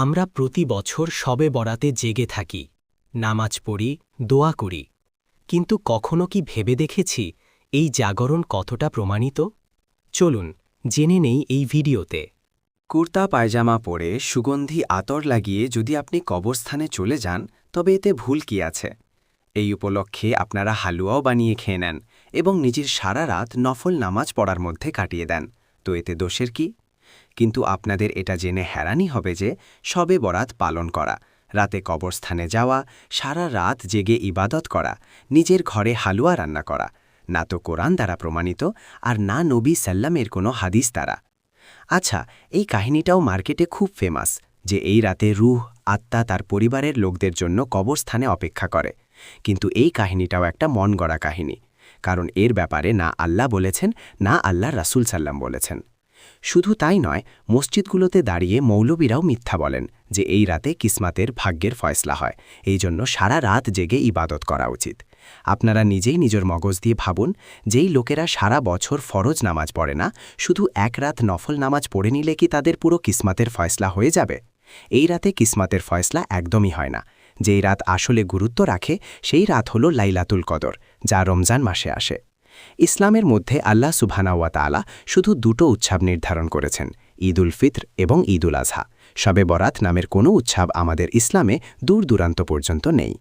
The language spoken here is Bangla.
আমরা প্রতি বছর শবে বরাতে জেগে থাকি, নামাজ পড়ি, দোয়া করি। কিন্তু কখনো কি ভেবে দেখেছি এই জাগরণ কতটা প্রমাণিত? চলুন জেনে নেই এই ভিডিওতে। কুর্তা পায়জামা পরে সুগন্ধি আতর লাগিয়ে যদি আপনি কবরস্থানে চলে যান, তবে এতে ভুল কি আছে? এই উপলক্ষে আপনারা হালুয়াও বানিয়ে খেয়ে নেন এবং নিজের সারা রাত নফল নামাজ পড়ার মধ্যে কাটিয়ে দেন, তো এতে দোষের কি? কিন্তু আপনাদের এটা জেনে হ্যারানি হবে যে শবে বরাত পালন করা, রাতে কবরস্থানে যাওয়া, সারা রাত জেগে ইবাদত করা, নিজের ঘরে হালুয়া রান্না করা, না তো কোরআন দ্বারা প্রমাণিত আর না নবী সাল্লামের কোনো হাদিস দ্বারা। আচ্ছা, এই কাহিনীটাও মার্কেটে খুব ফেমাস যে এই রাতে রূহ আত্মা তার পরিবারের লোকদের জন্য কবরস্থানে অপেক্ষা করে। কিন্তু এই কাহিনীটাও একটা মন গড়া কাহিনী, কারণ এর ব্যাপারে না আল্লাহ বলেছেন, না আল্লাহর রাসূল সাল্লাম বলেছেন। শুধু তাই নয়, মসজিদগুলোতে দাঁড়িয়ে মৌলবীরাও মিথ্যা বলেন যে এই রাতে কিসমাতের ভাগ্যের ফয়সলা হয়, এই জন্য সারা রাত জেগে ইবাদত করা উচিত। আপনারা নিজেই নিজের মগজ দিয়ে ভাবুন, যেই লোকেরা সারা বছর ফরজ নামাজ পড়ে না, শুধু এক রাত নফল নামাজ পড়ে নিলে কি তাদের পুরো কিসমাতের ফয়সলা হয়ে যাবে? এই রাতে কিসমাতের ফয়সলা একদমই হয় না। যেই রাত আসলে গুরুত্ব রাখে সেই রাত হল লাইলাতুল কদর, যা রমজান মাসে আসে। ইসলামের মধ্যে আল্লাহ সুবহানাহু ওয়া তাআলা শুধু দুটো উৎসব নির্ধারণ করেছেন, ঈদ উল ফিত্র এবং ঈদ উল আজহা। শবে বরাত নামের কোনো উৎসব আমাদের ইসলামে দূর দূরান্ত পর্যন্ত নেই।